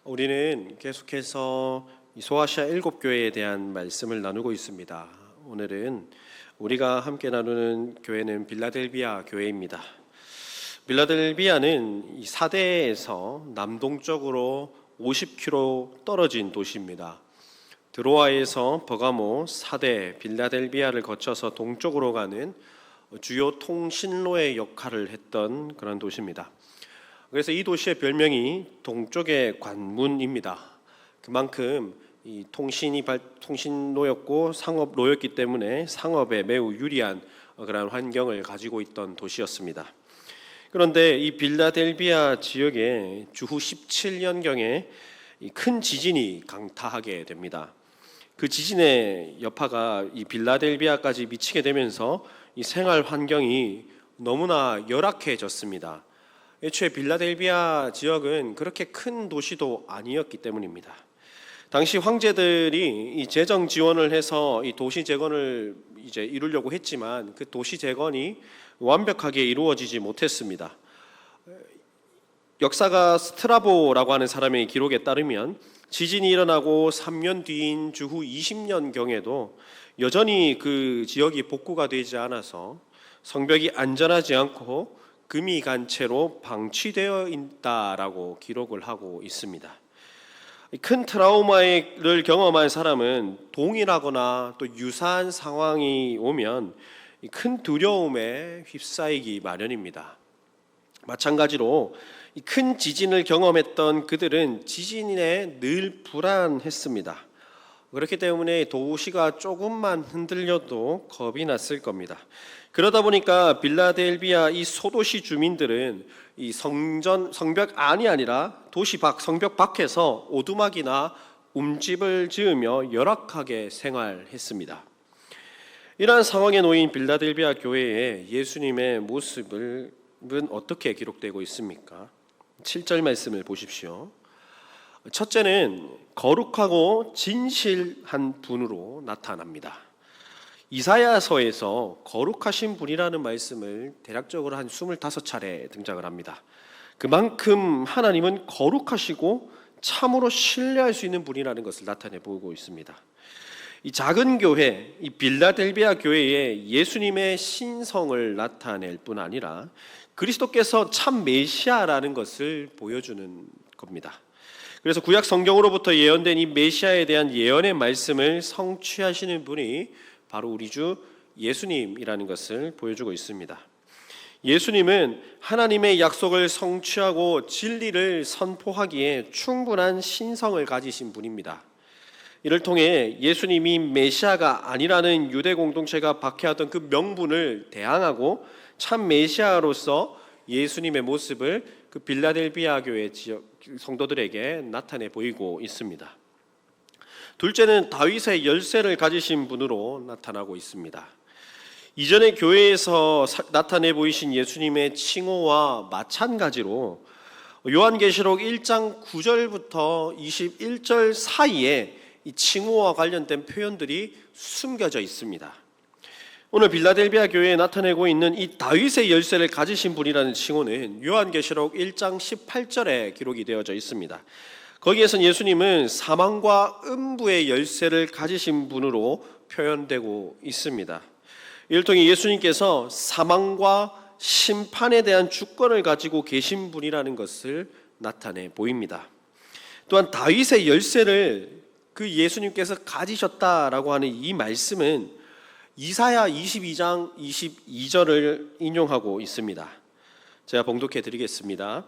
우리는 계속해서 이 소아시아 7교회에 대한 말씀을 나누고 있습니다. 오늘은 우리가 함께 나누는 교회는 빌라델비아 교회입니다. 빌라델비아는 이 사대에서 남동쪽으로 50km 떨어진 도시입니다. 드로아에서 버가모, 사대, 빌라델비아를 거쳐서 동쪽으로 가는 주요 통신로의 역할을 했던 그런 도시입니다. 그래서 이 도시의 별명이 동쪽의 관문입니다. 그만큼 이 통신로였고 상업로였기 때문에 상업에 매우 유리한 그런 환경을 가지고 있던 도시였습니다. 그런데 이 빌라델비아 지역에 주후 17년경에 큰 지진이 강타하게 됩니다. 그 지진의 여파가 이 빌라델비아까지 미치게 되면서 이 생활 환경이 너무나 열악해졌습니다. 애초에 빌라델비아 지역은 그렇게 큰 도시도 아니었기 때문입니다. 당시 황제들이 이 재정 지원을 해서 이 도시 재건을 이제 이루려고 했지만 그 도시 재건이 완벽하게 이루어지지 못했습니다. 역사가 스트라보라고 하는 사람의 기록에 따르면 지진이 일어나고 3년 뒤인 주후 20년경에도 여전히 그 지역이 복구가 되지 않아서 성벽이 안전하지 않고 금이 간 채로 방치되어 있다라고 기록을 하고 있습니다. 큰 트라우마를 경험한 사람은 동일하거나 또 유사한 상황이 오면 큰 두려움에 휩싸이기 마련입니다. 마찬가지로 큰 지진을 경험했던 그들은 지진에 늘 불안했습니다. 그렇기 때문에 도시가 조금만 흔들려도 겁이 났을 겁니다. 그러다 보니까 빌라델비아 이 소도시 주민들은 이 성벽 안이 아니라 도시 밖, 성벽 밖에서 오두막이나 움집을 지으며 열악하게 생활했습니다. 이러한 상황에 놓인 빌라델비아 교회의 예수님의 모습은 어떻게 기록되고 있습니까? 7절 말씀을 보십시오. 첫째는 거룩하고 진실한 분으로 나타납니다. 이사야서에서 거룩하신 분이라는 말씀을 대략적으로 한 25차례 등장을 합니다. 그만큼 하나님은 거룩하시고 참으로 신뢰할 수 있는 분이라는 것을 나타내 보고 있습니다. 이 작은 교회, 이 빌라델비아 교회에 예수님의 신성을 나타낼 뿐 아니라 그리스도께서 참 메시아라는 것을 보여주는 겁니다. 그래서 구약 성경으로부터 예언된 이 메시아에 대한 예언의 말씀을 성취하시는 분이 바로 우리 주 예수님이라는 것을 보여주고 있습니다. 예수님은 하나님의 약속을 성취하고 진리를 선포하기에 충분한 신성을 가지신 분입니다. 이를 통해 예수님이 메시아가 아니라는 유대 공동체가 박해하던 그 명분을 대항하고 참 메시아로서 예수님의 모습을 그 빌라델비아 교회 지역 성도들에게 나타내 보이고 있습니다. 둘째는 다윗의 열쇠를 가지신 분으로 나타나고 있습니다. 이전의 교회에서 나타내 보이신 예수님의 칭호와 마찬가지로 요한계시록 1장 9절부터 21절 사이에 이 칭호와 관련된 표현들이 숨겨져 있습니다. 오늘 빌라델비아 교회에 나타내고 있는 이 다윗의 열쇠를 가지신 분이라는 칭호는 요한계시록 1장 18절에 기록이 되어져 있습니다. 거기에선 예수님은 사망과 음부의 열쇠를 가지신 분으로 표현되고 있습니다. 이를 통해 예수님께서 사망과 심판에 대한 주권을 가지고 계신 분이라는 것을 나타내 보입니다. 또한 다윗의 열쇠를 그 예수님께서 가지셨다라고 하는 이 말씀은 이사야 22장 22절을 인용하고 있습니다. 제가 봉독해 드리겠습니다.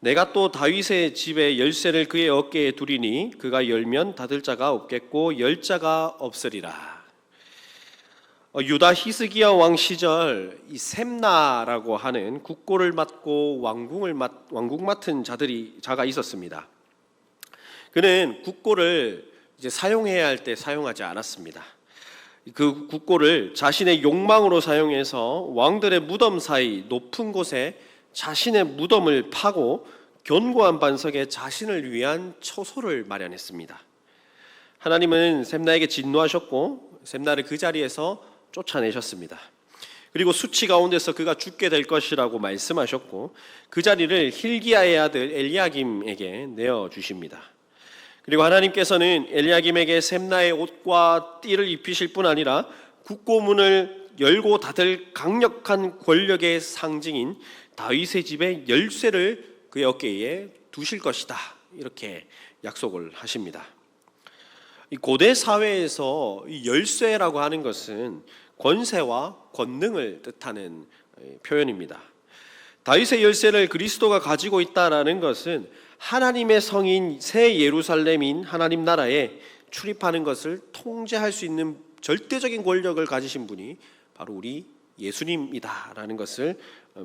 내가 또 다윗의 집의 열쇠를 그의 어깨에 두리니 그가 열면 닫을 자가 없겠고 열 자가 없으리라. 유다 히스기야 왕 시절 이 셈나라고 하는 국고를 맡고 왕국 맡은 자가 있었습니다. 그는 국고를 이제 사용해야 할 때 사용하지 않았습니다. 그 국고를 자신의 욕망으로 사용해서 왕들의 무덤 사이 높은 곳에 자신의 무덤을 파고 견고한 반석에 자신을 위한 처소를 마련했습니다. 하나님은 셈나에게 진노하셨고 셈나를 그 자리에서 쫓아내셨습니다. 그리고 수치 가운데서 그가 죽게 될 것이라고 말씀하셨고 그 자리를 hil기야의 아들 엘리야김에게 내어주십니다. 그리고 하나님께서는 엘리야김에게 샘나의 옷과 띠를 입히실 뿐 아니라 국고문을 열고 닫을 강력한 권력의 상징인 다윗의 집의 열쇠를 그의 어깨에 두실 것이다, 이렇게 약속을 하십니다. 이 고대 사회에서 이 열쇠라고 하는 것은 권세와 권능을 뜻하는 표현입니다. 다윗의 열쇠를 그리스도가 가지고 있다라는 것은 하나님의 성인 새 예루살렘인 하나님 나라에 출입하는 것을 통제할 수 있는 절대적인 권력을 가지신 분이 바로 우리 예수님이다라는 것을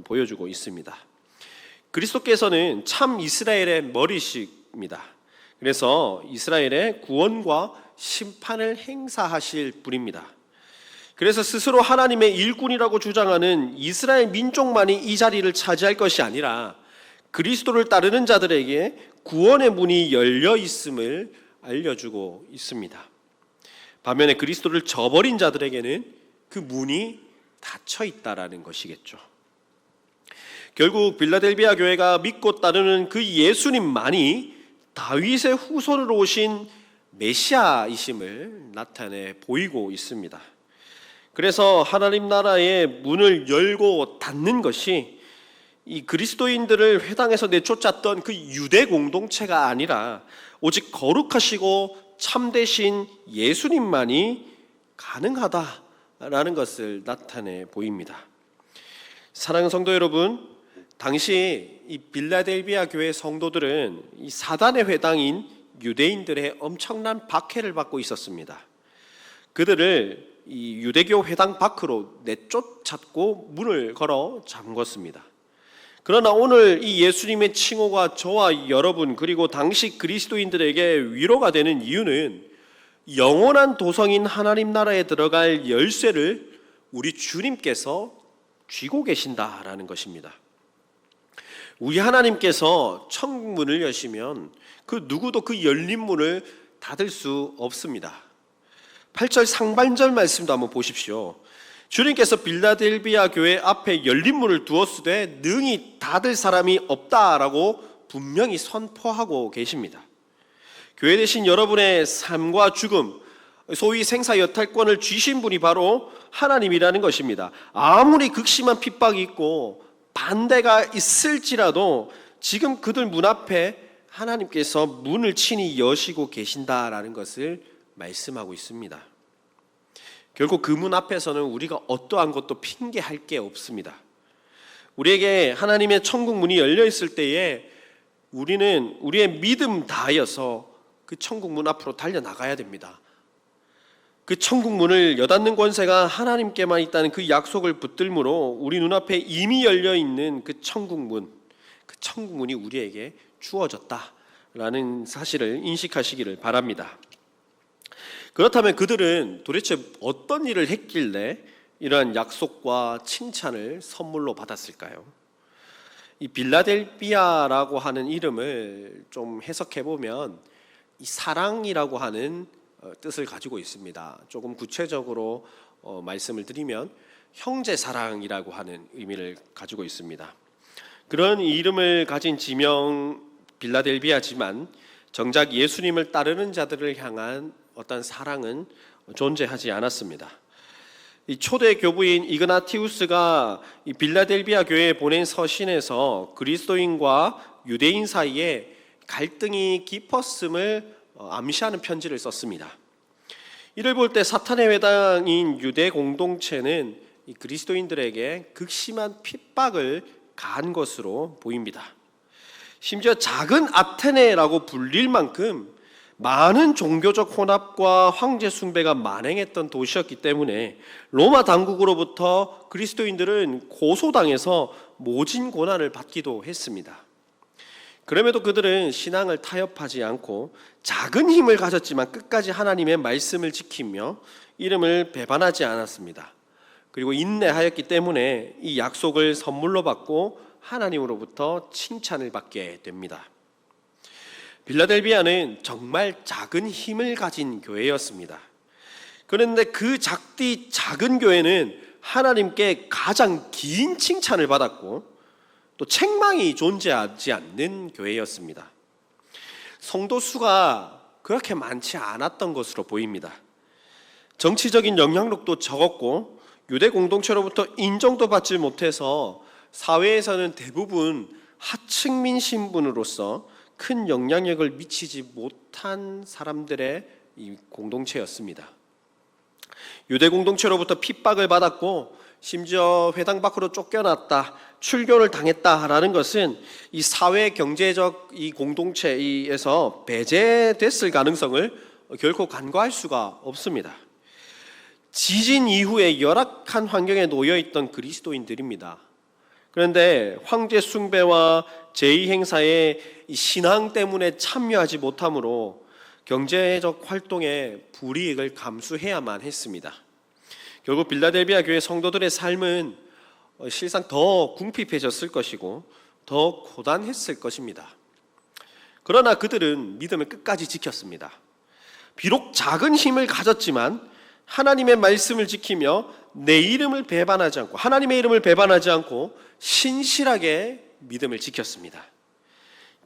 보여주고 있습니다. 그리스도께서는 참 이스라엘의 머리십니다. 그래서 이스라엘의 구원과 심판을 행사하실 분입니다. 그래서 스스로 하나님의 일꾼이라고 주장하는 이스라엘 민족만이 이 자리를 차지할 것이 아니라 그리스도를 따르는 자들에게 구원의 문이 열려 있음을 알려주고 있습니다. 반면에 그리스도를 저버린 자들에게는 그 문이 닫혀 있다라는 것이겠죠. 결국 빌라델비아 교회가 믿고 따르는 그 예수님만이 다윗의 후손으로 오신 메시아이심을 나타내 보이고 있습니다. 그래서 하나님 나라의 문을 열고 닫는 것이 이 그리스도인들을 회당에서 내쫓았던 그 유대 공동체가 아니라 오직 거룩하시고 참되신 예수님만이 가능하다라는 것을 나타내 보입니다. 사랑하는 성도 여러분, 당시 이 빌라델비아 교회 성도들은 이 사단의 회당인 유대인들의 엄청난 박해를 받고 있었습니다. 그들을 이 유대교 회당 밖으로 내쫓았고 문을 걸어 잠궜습니다. 그러나 오늘 이 예수님의 칭호가 저와 여러분 그리고 당시 그리스도인들에게 위로가 되는 이유는 영원한 도성인 하나님 나라에 들어갈 열쇠를 우리 주님께서 쥐고 계신다라는 것입니다. 우리 하나님께서 천국 문을 여시면 그 누구도 그 열린 문을 닫을 수 없습니다. 8절 상반절 말씀도 한번 보십시오. 주님께서 빌라델비아 교회 앞에 열린 문을 두었으되 능히 닫을 사람이 없다라고 분명히 선포하고 계십니다. 교회 되신 여러분의 삶과 죽음, 소위 생사 여탈권을 쥐신 분이 바로 하나님이라는 것입니다. 아무리 극심한 핍박이 있고 반대가 있을지라도 지금 그들 문 앞에 하나님께서 문을 친히 여시고 계신다라는 것을 말씀하고 있습니다. 결국 그 문 앞에서는 우리가 어떠한 것도 핑계할 게 없습니다. 우리에게 하나님의 천국 문이 열려 있을 때에 우리는 우리의 믿음 다하여서 그 천국 문 앞으로 달려나가야 됩니다. 그 천국 문을 여닫는 권세가 하나님께만 있다는 그 약속을 붙들므로 우리 눈앞에 이미 열려 있는 그 천국 문이 우리에게 주어졌다라는 사실을 인식하시기를 바랍니다. 그렇다면 그들은 도대체 어떤 일을 했길래 이러한 약속과 칭찬을 선물로 받았을까요? 이 빌라델비아라고 하는 이름을 좀 해석해 보면 이 사랑이라고 하는 뜻을 가지고 있습니다. 조금 구체적으로 말씀을 드리면 형제 사랑이라고 하는 의미를 가지고 있습니다. 그런 이름을 가진 지명 빌라델비아지만 정작 예수님을 따르는 자들을 향한 어떤 사랑은 존재하지 않았습니다. 이 초대 교부인 이그나티우스가 이 빌라델비아 교회에 보낸 서신에서 그리스도인과 유대인 사이에 갈등이 깊었음을 암시하는 편지를 썼습니다. 이를 볼 때 사탄의 회당인 유대 공동체는 이 그리스도인들에게 극심한 핍박을 가한 것으로 보입니다. 심지어 작은 아테네라고 불릴 만큼 많은 종교적 혼합과 황제 숭배가 만행했던 도시였기 때문에 로마 당국으로부터 그리스도인들은 고소당해서 모진 고난을 받기도 했습니다. 그럼에도 그들은 신앙을 타협하지 않고 작은 힘을 가졌지만 끝까지 하나님의 말씀을 지키며 이름을 배반하지 않았습니다. 그리고 인내하였기 때문에 이 약속을 선물로 받고 하나님으로부터 칭찬을 받게 됩니다. 빌라델비아는 정말 작은 힘을 가진 교회였습니다. 그런데 그 작디 작은 교회는 하나님께 가장 긴 칭찬을 받았고 또 책망이 존재하지 않는 교회였습니다. 성도 수가 그렇게 많지 않았던 것으로 보입니다. 정치적인 영향력도 적었고 유대 공동체로부터 인정도 받지 못해서 사회에서는 대부분 하층민 신분으로서 큰 영향력을 미치지 못한 사람들의 이 공동체였습니다. 유대 공동체로부터 핍박을 받았고 심지어 회당 밖으로 쫓겨났다, 출교를 당했다라는 것은 이 사회 경제적 이 공동체에서 배제됐을 가능성을 결코 간과할 수가 없습니다. 지진 이후에 열악한 환경에 놓여 있던 그리스도인들입니다. 그런데 황제 숭배와 제의 행사에 이 신앙 때문에 참여하지 못함으로 경제적 활동에 불이익을 감수해야만 했습니다. 결국 빌라델비아 교회 성도들의 삶은 실상 더 궁핍해졌을 것이고 더 고단했을 것입니다. 그러나 그들은 믿음을 끝까지 지켰습니다. 비록 작은 힘을 가졌지만 하나님의 말씀을 지키며 내 이름을 배반하지 않고 하나님의 이름을 배반하지 않고 신실하게 믿음을 지켰습니다.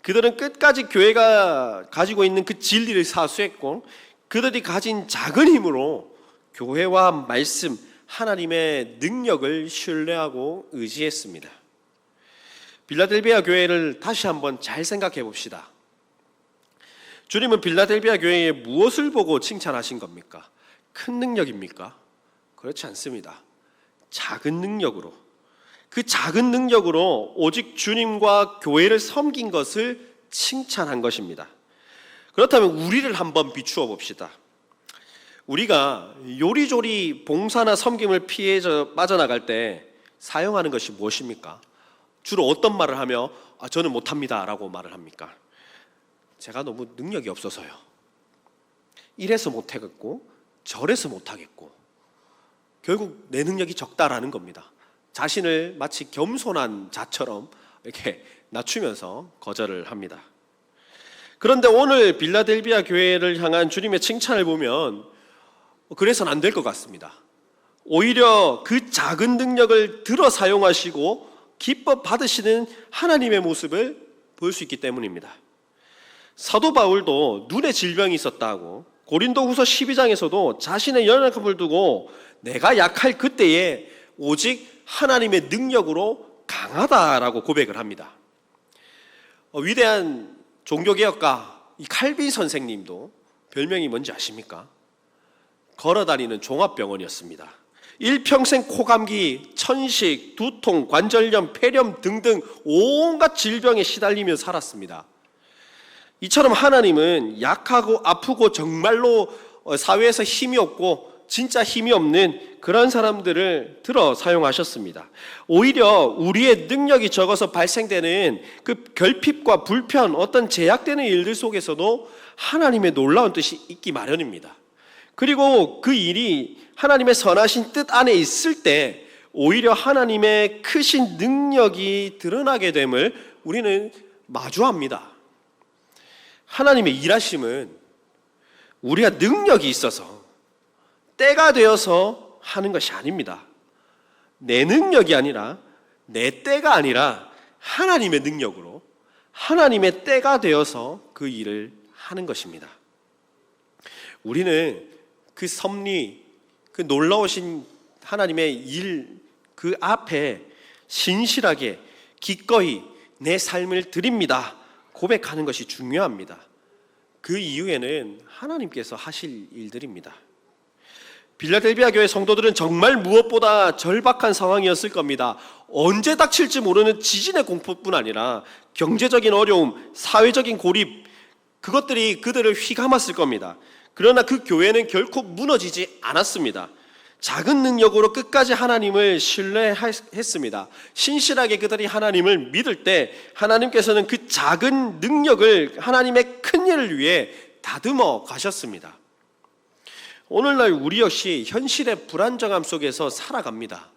그들은 끝까지 교회가 가지고 있는 그 진리를 사수했고 그들이 가진 작은 힘으로 교회와 말씀, 하나님의 능력을 신뢰하고 의지했습니다. 빌라델비아 교회를 다시 한번 잘 생각해 봅시다. 주님은 빌라델비아 교회에 무엇을 보고 칭찬하신 겁니까? 큰 능력입니까? 그렇지 않습니다. 작은 능력으로, 그 작은 능력으로 오직 주님과 교회를 섬긴 것을 칭찬한 것입니다. 그렇다면 우리를 한번 비추어 봅시다. 우리가 요리조리 봉사나 섬김을 피해 빠져나갈 때 사용하는 것이 무엇입니까? 주로 어떤 말을 하며 저는 못합니다 라고 말을 합니까? 제가 너무 능력이 없어서요. 이래서 못하겠고 저래서 못하겠고 결국 내 능력이 적다라는 겁니다. 자신을 마치 겸손한 자처럼 이렇게 낮추면서 거절을 합니다. 그런데 오늘 빌라델비아 교회를 향한 주님의 칭찬을 보면 그래서는 안 될 것 같습니다. 오히려 그 작은 능력을 들어 사용하시고 기뻐 받으시는 하나님의 모습을 볼 수 있기 때문입니다. 사도 바울도 눈에 질병이 있었다고 고린도후서 12장에서도 자신의 연약함을 두고 내가 약할 그때에 오직 하나님의 능력으로 강하다라고 고백을 합니다. 위대한 종교개혁가 이 칼빈 선생님도 별명이 뭔지 아십니까? 걸어다니는 종합병원이었습니다. 일평생 코감기, 천식, 두통, 관절염, 폐렴 등등 온갖 질병에 시달리며 살았습니다. 이처럼 하나님은 약하고 아프고 정말로 사회에서 힘이 없고 진짜 힘이 없는 그런 사람들을 들어 사용하셨습니다. 오히려 우리의 능력이 적어서 발생되는 그 결핍과 불편, 어떤 제약되는 일들 속에서도 하나님의 놀라운 뜻이 있기 마련입니다. 그리고 그 일이 하나님의 선하신 뜻 안에 있을 때 오히려 하나님의 크신 능력이 드러나게 됨을 우리는 마주합니다. 하나님의 일하심은 우리가 능력이 있어서 때가 되어서 하는 것이 아닙니다. 내 능력이 아니라 내 때가 아니라 하나님의 능력으로 하나님의 때가 되어서 그 일을 하는 것입니다. 우리는 그 섭리, 그 놀라우신 하나님의 일, 그 앞에 신실하게 기꺼이 내 삶을 드립니다 고백하는 것이 중요합니다. 그 이후에는 하나님께서 하실 일들입니다. 빌라델비아 교회 성도들은 정말 무엇보다 절박한 상황이었을 겁니다. 언제 닥칠지 모르는 지진의 공포뿐 아니라 경제적인 어려움, 사회적인 고립, 그것들이 그들을 휘감았을 겁니다. 그러나 그 교회는 결코 무너지지 않았습니다. 작은 능력으로 끝까지 하나님을 신뢰했습니다. 신실하게 그들이 하나님을 믿을 때 하나님께서는 그 작은 능력을 하나님의 큰 일을 위해 다듬어 가셨습니다. 오늘날 우리 역시 현실의 불안정함 속에서 살아갑니다.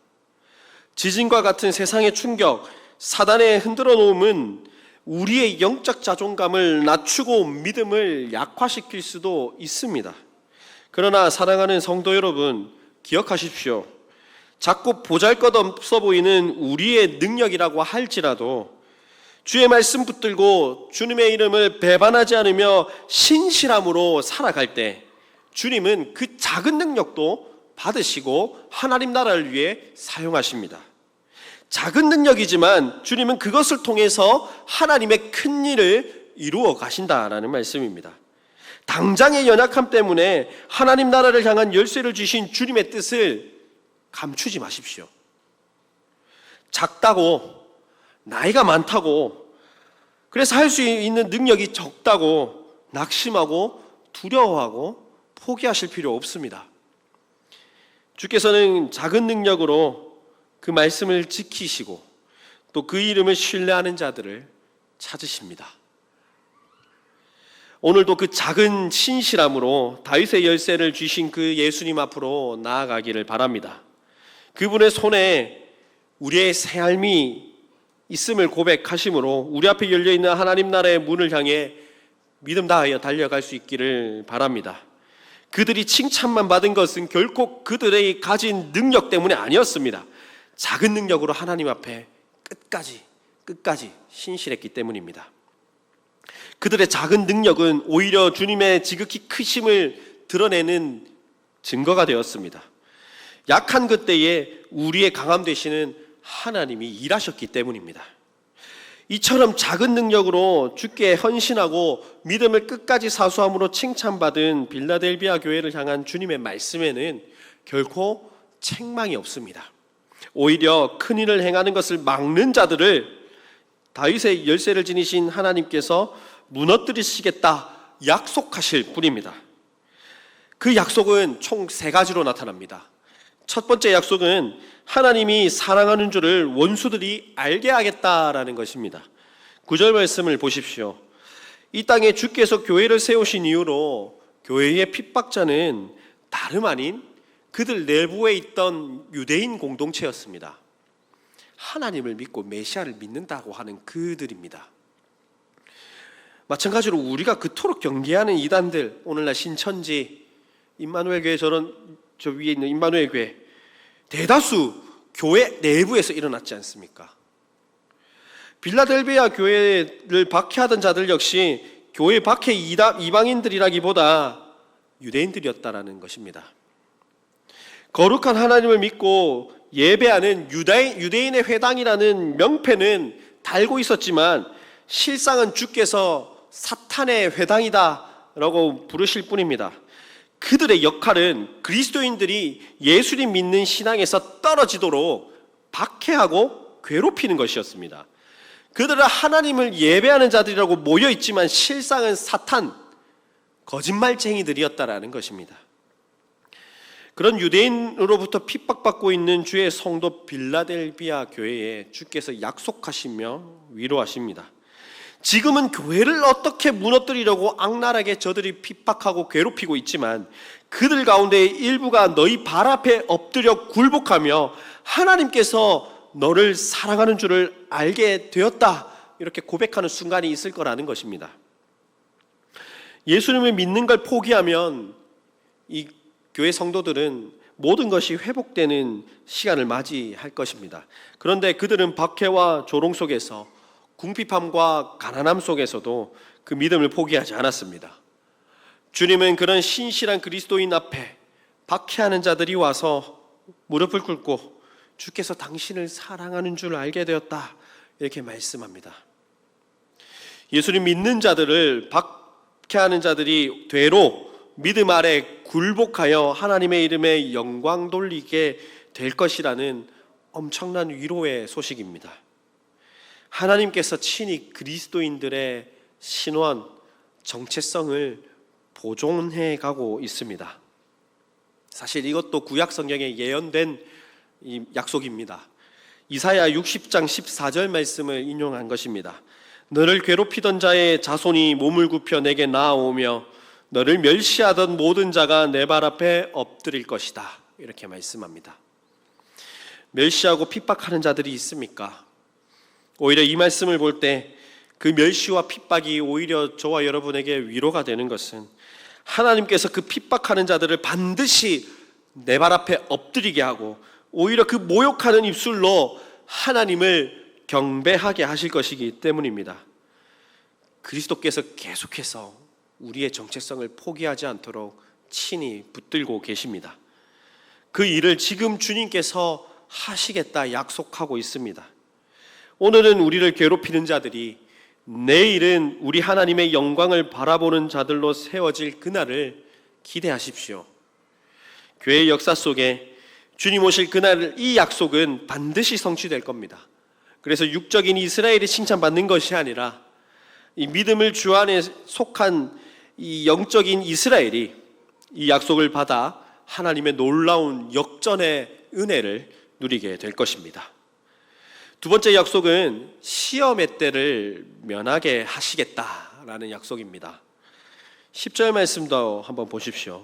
지진과 같은 세상의 충격, 사단의 흔들어 놓음은 우리의 영적 자존감을 낮추고 믿음을 약화시킬 수도 있습니다. 그러나 사랑하는 성도 여러분, 기억하십시오. 작고 보잘것없어 보이는 우리의 능력이라고 할지라도 주의 말씀 붙들고 주님의 이름을 배반하지 않으며 신실함으로 살아갈 때 주님은 그 작은 능력도 받으시고 하나님 나라를 위해 사용하십니다. 작은 능력이지만 주님은 그것을 통해서 하나님의 큰 일을 이루어 가신다라는 말씀입니다. 당장의 연약함 때문에 하나님 나라를 향한 열쇠를 주신 주님의 뜻을 감추지 마십시오. 작다고, 나이가 많다고, 그래서 할 수 있는 능력이 적다고 낙심하고 두려워하고 포기하실 필요 없습니다. 주께서는 작은 능력으로 그 말씀을 지키시고 또 그 이름을 신뢰하는 자들을 찾으십니다. 오늘도 그 작은 신실함으로 다윗의 열쇠를 주신 그 예수님 앞으로 나아가기를 바랍니다. 그분의 손에 우리의 삶이 있음을 고백하심으로 우리 앞에 열려있는 하나님 나라의 문을 향해 믿음 다하여 달려갈 수 있기를 바랍니다. 그들이 칭찬만 받은 것은 결코 그들의 가진 능력 때문에 아니었습니다. 작은 능력으로 하나님 앞에 끝까지 신실했기 때문입니다. 그들의 작은 능력은 오히려 주님의 지극히 크심을 드러내는 증거가 되었습니다. 약한 그때에 우리의 강함 되시는 하나님이 일하셨기 때문입니다. 이처럼 작은 능력으로 주께 헌신하고 믿음을 끝까지 사수함으로 칭찬받은 빌라델비아 교회를 향한 주님의 말씀에는 결코 책망이 없습니다. 오히려 큰 일을 행하는 것을 막는 자들을 다윗의 열쇠를 지니신 하나님께서 무너뜨리시겠다 약속하실 뿐입니다. 그 약속은 총 3가지로 나타납니다. 첫 번째 약속은 하나님이 사랑하는 줄을 원수들이 알게 하겠다라는 것입니다. 9절 말씀을 보십시오. 이 땅에 주께서 교회를 세우신 이후로 교회의 핍박자는 다름 아닌 그들 내부에 있던 유대인 공동체였습니다. 하나님을 믿고 메시아를 믿는다고 하는 그들입니다. 마찬가지로 우리가 그토록 경계하는 이단들, 오늘날 신천지, 임마누엘 교회, 저 위에 있는 임마누엘 교회, 대다수 교회 내부에서 일어났지 않습니까? 빌라델비아 교회를 박해하던 자들 역시 교회 박해 이방인들이라기보다 유대인들이었다라는 것입니다. 거룩한 하나님을 믿고 예배하는 유대인의 회당이라는 명패는 달고 있었지만 실상은 주께서 사탄의 회당이다라고 부르실 뿐입니다. 그들의 역할은 그리스도인들이 예수님 믿는 신앙에서 떨어지도록 박해하고 괴롭히는 것이었습니다. 그들은 하나님을 예배하는 자들이라고 모여있지만 실상은 사탄, 거짓말쟁이들이었다라는 것입니다. 그런 유대인으로부터 핍박받고 있는 주의 성도 빌라델비아 교회에 주께서 약속하시며 위로하십니다. 지금은 교회를 어떻게 무너뜨리려고 악랄하게 저들이 핍박하고 괴롭히고 있지만 그들 가운데의 일부가 너희 발 앞에 엎드려 굴복하며 하나님께서 너를 사랑하는 줄을 알게 되었다, 이렇게 고백하는 순간이 있을 거라는 것입니다. 예수님을 믿는 걸 포기하면 이 교회 성도들은 모든 것이 회복되는 시간을 맞이할 것입니다. 그런데 그들은 박해와 조롱 속에서, 궁핍함과 가난함 속에서도 그 믿음을 포기하지 않았습니다. 주님은 그런 신실한 그리스도인 앞에 박해하는 자들이 와서 무릎을 꿇고 주께서 당신을 사랑하는 줄 알게 되었다, 이렇게 말씀합니다. 예수님 믿는 자들을 박해하는 자들이 되로 믿음 아래 굴복하여 하나님의 이름에 영광 돌리게 될 것이라는 엄청난 위로의 소식입니다. 하나님께서 친히 그리스도인들의 신원, 정체성을 보존해 가고 있습니다. 사실 이것도 구약 성경에 예언된 이 약속입니다. 이사야 60장 14절 말씀을 인용한 것입니다. 너를 괴롭히던 자의 자손이 몸을 굽혀 내게 나아오며 너를 멸시하던 모든 자가 내 발 앞에 엎드릴 것이다, 이렇게 말씀합니다. 멸시하고 핍박하는 자들이 있습니까? 오히려 이 말씀을 볼 때 그 멸시와 핍박이 오히려 저와 여러분에게 위로가 되는 것은 하나님께서 그 핍박하는 자들을 반드시 내 발 앞에 엎드리게 하고 오히려 그 모욕하는 입술로 하나님을 경배하게 하실 것이기 때문입니다. 그리스도께서 계속해서 우리의 정체성을 포기하지 않도록 친히 붙들고 계십니다. 그 일을 지금 주님께서 하시겠다 약속하고 있습니다. 오늘은 우리를 괴롭히는 자들이 내일은 우리 하나님의 영광을 바라보는 자들로 세워질 그날을 기대하십시오. 교회의 역사 속에 주님 오실 그날, 이 약속은 반드시 성취될 겁니다. 그래서 육적인 이스라엘이 칭찬받는 것이 아니라 이 믿음을 주 안에 속한 이 영적인 이스라엘이 이 약속을 받아 하나님의 놀라운 역전의 은혜를 누리게 될 것입니다. 두 번째 약속은 시험의 때를 면하게 하시겠다라는 약속입니다. 10절 말씀도 한번 보십시오.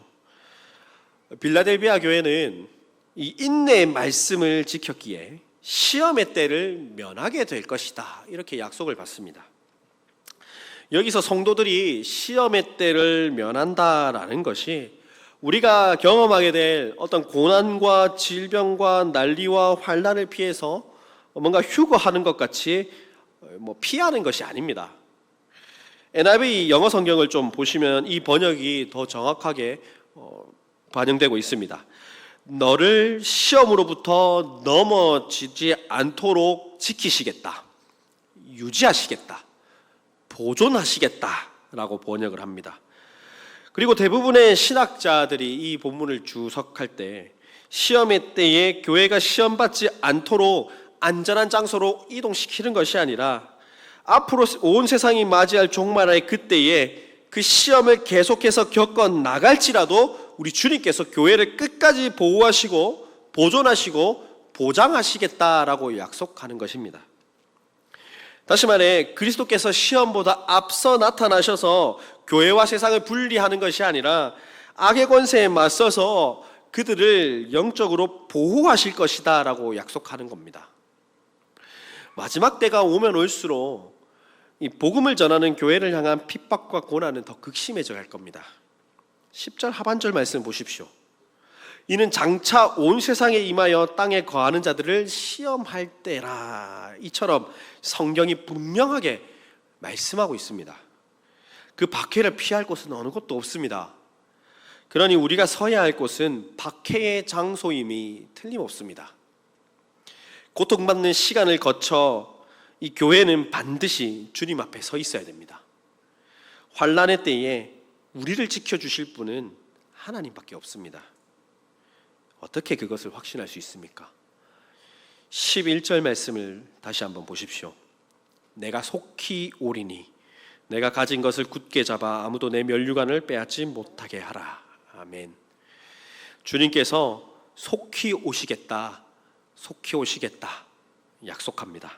빌라델비아 교회는 이 인내의 말씀을 지켰기에 시험의 때를 면하게 될 것이다, 이렇게 약속을 받습니다. 여기서 성도들이 시험의 때를 면한다라는 것이 우리가 경험하게 될 어떤 고난과 질병과 난리와 환난을 피해서 뭔가 휴거하는 것 같이 피하는 것이 아닙니다. NIV 영어 성경을 좀 보시면 이 번역이 더 정확하게 반영되고 있습니다. 너를 시험으로부터 넘어지지 않도록 지키시겠다, 유지하시겠다, 보존하시겠다라고 번역을 합니다. 그리고 대부분의 신학자들이 이 본문을 주석할 때 시험의 때에 교회가 시험받지 않도록 안전한 장소로 이동시키는 것이 아니라 앞으로 온 세상이 맞이할 종말의 그때에 그 시험을 계속해서 겪어 나갈지라도 우리 주님께서 교회를 끝까지 보호하시고 보존하시고 보장하시겠다라고 약속하는 것입니다. 다시 말해 그리스도께서 시험보다 앞서 나타나셔서 교회와 세상을 분리하는 것이 아니라 악의 권세에 맞서서 그들을 영적으로 보호하실 것이다 라고 약속하는 겁니다. 마지막 때가 오면 올수록 이 복음을 전하는 교회를 향한 핍박과 고난은 더 극심해져 갈 겁니다. 10절 하반절 말씀 보십시오. 이는 장차 온 세상에 임하여 땅에 거하는 자들을 시험할 때라. 이처럼 성경이 분명하게 말씀하고 있습니다. 그 박해를 피할 곳은 어느 곳도 없습니다. 그러니 우리가 서야 할 곳은 박해의 장소임이 틀림없습니다. 고통받는 시간을 거쳐 이 교회는 반드시 주님 앞에 서 있어야 됩니다. 환난의 때에 우리를 지켜주실 분은 하나님밖에 없습니다. 어떻게 그것을 확신할 수 있습니까? 11절 말씀을 다시 한번 보십시오. 내가 속히 오리니 내가 가진 것을 굳게 잡아 아무도 내 면류관을 빼앗지 못하게 하라. 아멘. 주님께서 속히 오시겠다, 속히 오시겠다 약속합니다.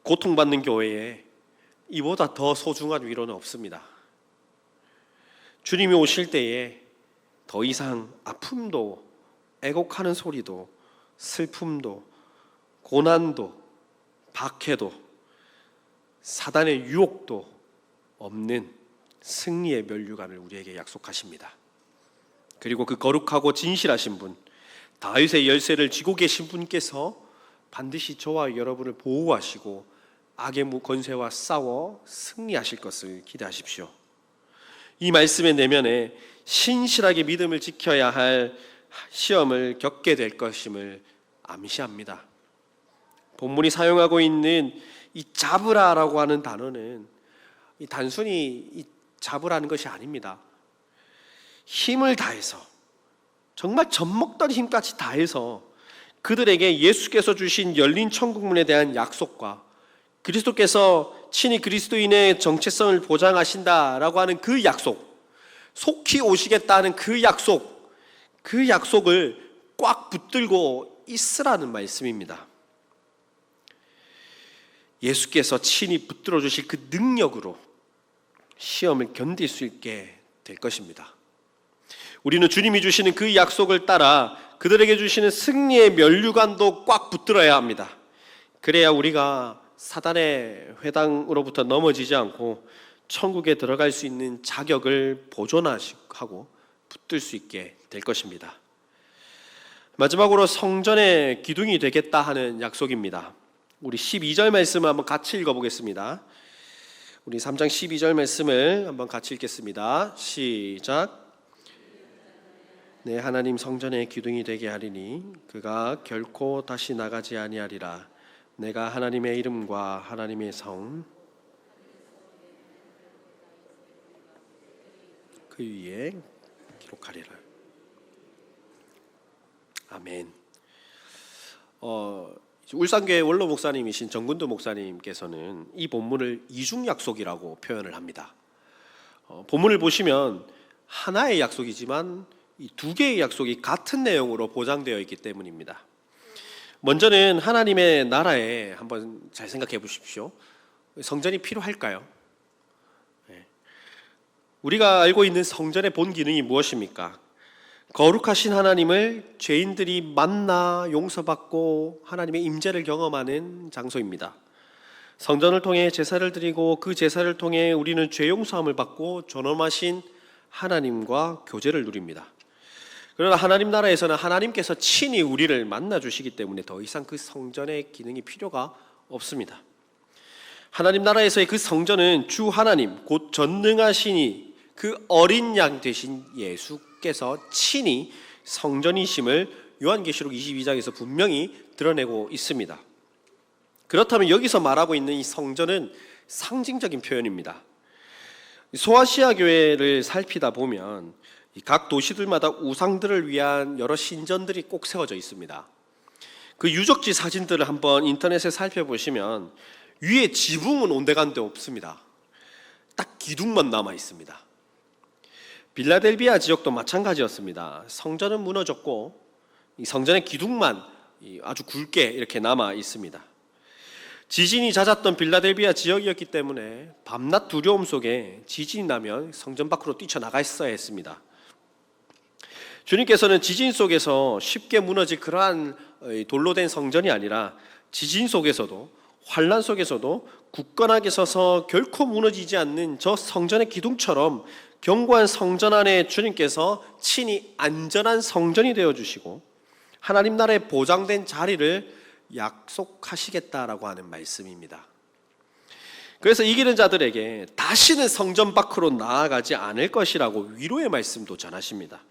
고통받는 교회에 이보다 더 소중한 위로는 없습니다. 주님이 오실 때에 더 이상 아픔도 애곡하는 소리도 슬픔도 고난도 박해도 사단의 유혹도 없는 승리의 면류관을 우리에게 약속하십니다. 그리고 그 거룩하고 진실하신 분, 다윗의 열쇠를 쥐고 계신 분께서 반드시 저와 여러분을 보호하시고 악의 권세와 싸워 승리하실 것을 기대하십시오. 이 말씀의 내면에 신실하게 믿음을 지켜야 할 시험을 겪게 될 것임을 암시합니다. 본문이 사용하고 있는 이 잡으라라고 하는 단어는 단순히 잡으라는 것이 아닙니다. 힘을 다해서 정말 젖먹던 힘까지 다해서 그들에게 예수께서 주신 열린 천국문에 대한 약속과 그리스도께서 친히 그리스도인의 정체성을 보장하신다라고 하는 그 약속, 속히 오시겠다는 그 약속을 꽉 붙들고 있으라는 말씀입니다. 예수께서 친히 붙들어 주실 그 능력으로 시험을 견딜 수 있게 될 것입니다. 우리는 주님이 주시는 그 약속을 따라 그들에게 주시는 승리의 면류관도 꽉 붙들어야 합니다. 그래야 우리가 사단의 회당으로부터 넘어지지 않고 천국에 들어갈 수 있는 자격을 보존하고 붙들 수 있게 될 것입니다. 마지막으로 성전의 기둥이 되겠다 하는 약속입니다. 우리 12절 말씀을 한번 같이 읽어보겠습니다. 우리 3장 12절 말씀을 한번 같이 읽겠습니다. 시작. 내 하나님 성전의 기둥이 되게 하리니 그가 결코 다시 나가지 아니하리라. 내가 하나님의 이름과 하나님의 성 그 위에 기록하리라. 아멘. 울산교회 원로 목사님이신 정근도 목사님께서는 이 본문을 이중 약속이라고 표현을 합니다. 본문을 보시면 하나의 약속이지만 이 두 개의 약속이 같은 내용으로 보장되어 있기 때문입니다. 먼저는 하나님의 나라에 한번 잘 생각해 보십시오. 성전이 필요할까요? 우리가 알고 있는 성전의 본 기능이 무엇입니까? 거룩하신 하나님을 죄인들이 만나 용서받고 하나님의 임재를 경험하는 장소입니다. 성전을 통해 제사를 드리고 그 제사를 통해 우리는 죄 용서함을 받고 존엄하신 하나님과 교제를 누립니다. 그러나 하나님 나라에서는 하나님께서 친히 우리를 만나 주시기 때문에 더 이상 그 성전의 기능이 필요가 없습니다. 하나님 나라에서의 그 성전은 주 하나님 곧 전능하시니 그 어린 양 되신 예수께서 친히 성전이심을 요한계시록 22장에서 분명히 드러내고 있습니다. 그렇다면 여기서 말하고 있는 이 성전은 상징적인 표현입니다. 소아시아 교회를 살피다 보면 각 도시들마다 우상들을 위한 여러 신전들이 꼭 세워져 있습니다. 그 유적지 사진들을 한번 인터넷에 살펴보시면 위에 지붕은 온데간데 없습니다. 딱 기둥만 남아 있습니다. 빌라델비아 지역도 마찬가지였습니다. 성전은 무너졌고 이 성전의 기둥만 아주 굵게 이렇게 남아 있습니다. 지진이 잦았던 빌라델비아 지역이었기 때문에 밤낮 두려움 속에 지진이 나면 성전 밖으로 뛰쳐나갔어야 했습니다. 주님께서는 지진 속에서 쉽게 무너질 그러한 돌로 된 성전이 아니라 지진 속에서도 환난 속에서도 굳건하게 서서 결코 무너지지 않는 저 성전의 기둥처럼 견고한 성전 안에 주님께서 친히 안전한 성전이 되어주시고 하나님 나라에 보장된 자리를 약속하시겠다라고 하는 말씀입니다. 그래서 이기는 자들에게 다시는 성전 밖으로 나아가지 않을 것이라고 위로의 말씀도 전하십니다.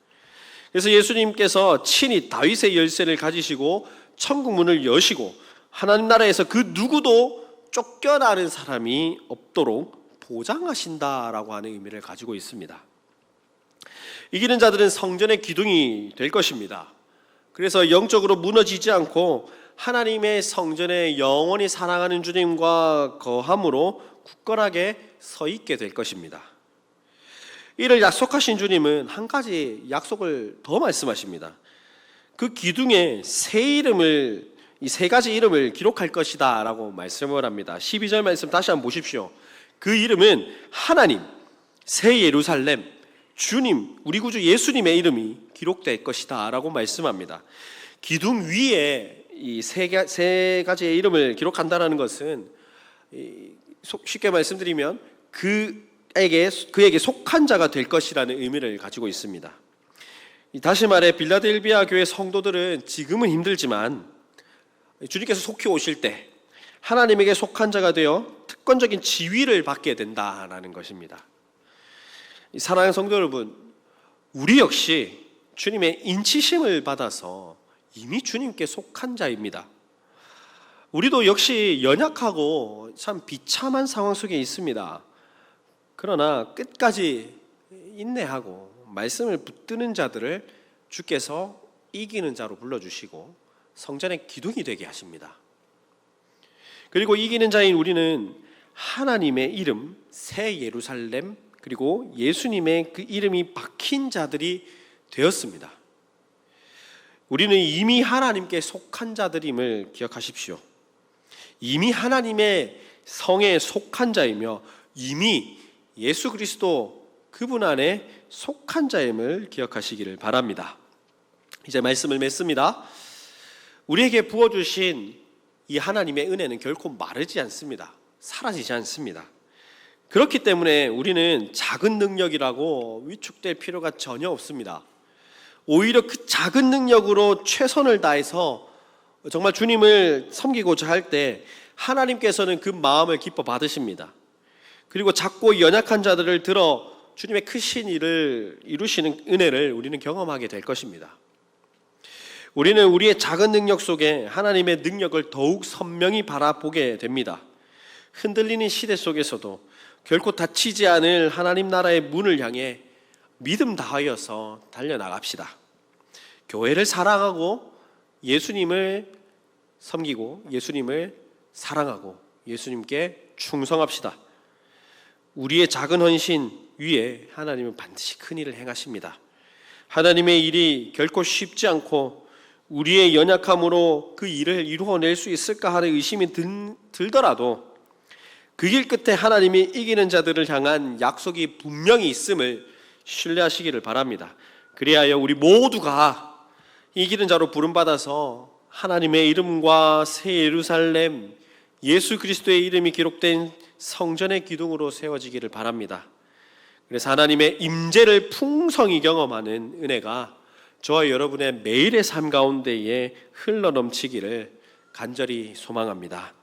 그래서 예수님께서 친히 다윗의 열쇠를 가지시고 천국 문을 여시고 하나님 나라에서 그 누구도 쫓겨나는 사람이 없도록 보장하신다라고 하는 의미를 가지고 있습니다. 이기는 자들은 성전의 기둥이 될 것입니다. 그래서 영적으로 무너지지 않고 하나님의 성전에 영원히 사랑하는 주님과 거함으로 굳건하게 서 있게 될 것입니다. 이를 약속하신 주님은 한 가지 약속을 더 말씀하십니다. 그 기둥에 이 세 가지 이름을 기록할 것이다 라고 말씀을 합니다. 12절 말씀 다시 한번 보십시오. 그 이름은 하나님, 새 예루살렘, 주님, 우리 구주 예수님의 이름이 기록될 것이다 라고 말씀합니다. 기둥 위에 이 세 가지의 이름을 기록한다는 것은 쉽게 말씀드리면 그에게 속한 자가 될 것이라는 의미를 가지고 있습니다. 다시 말해 빌라델비아 교회 성도들은 지금은 힘들지만 주님께서 속히 오실 때 하나님에게 속한 자가 되어 특권적인 지위를 받게 된다라는 것입니다. 사랑하는 성도 여러분, 우리 역시 주님의 인치심을 받아서 이미 주님께 속한 자입니다. 우리도 역시 연약하고 참 비참한 상황 속에 있습니다. 그러나 끝까지 인내하고 말씀을 붙드는 자들을 주께서 이기는 자로 불러주시고 성전의 기둥이 되게 하십니다. 그리고 이기는 자인 우리는 하나님의 이름, 새 예루살렘, 그리고 예수님의 그 이름이 박힌 자들이 되었습니다. 우리는 이미 하나님께 속한 자들임을 기억하십시오. 이미 하나님의 성에 속한 자이며 이미 예수 그리스도 그분 안에 속한 자임을 기억하시기를 바랍니다. 이제 말씀을 맺습니다. 우리에게 부어주신 이 하나님의 은혜는 결코 마르지 않습니다. 사라지지 않습니다. 그렇기 때문에 우리는 작은 능력이라고 위축될 필요가 전혀 없습니다. 오히려 그 작은 능력으로 최선을 다해서 정말 주님을 섬기고자 할 때 하나님께서는 그 마음을 기뻐 받으십니다. 그리고 작고 연약한 자들을 들어 주님의 크신 일을 이루시는 은혜를 우리는 경험하게 될 것입니다. 우리는 우리의 작은 능력 속에 하나님의 능력을 더욱 선명히 바라보게 됩니다. 흔들리는 시대 속에서도 결코 닫히지 않을 하나님 나라의 문을 향해 믿음 다하여서 달려나갑시다. 교회를 사랑하고 예수님을 섬기고 예수님을 사랑하고 예수님께 충성합시다. 우리의 작은 헌신 위에 하나님은 반드시 큰 일을 행하십니다. 하나님의 일이 결코 쉽지 않고 우리의 연약함으로 그 일을 이루어낼 수 있을까 하는 의심이 들더라도 그 길 끝에 하나님이 이기는 자들을 향한 약속이 분명히 있음을 신뢰하시기를 바랍니다. 그리하여 우리 모두가 이기는 자로 부름받아서 하나님의 이름과 새 예루살렘, 예수 그리스도의 이름이 기록된 성전의 기둥으로 세워지기를 바랍니다. 그래서 하나님의 임재를 풍성히 경험하는 은혜가 저와 여러분의 매일의 삶 가운데에 흘러넘치기를 간절히 소망합니다.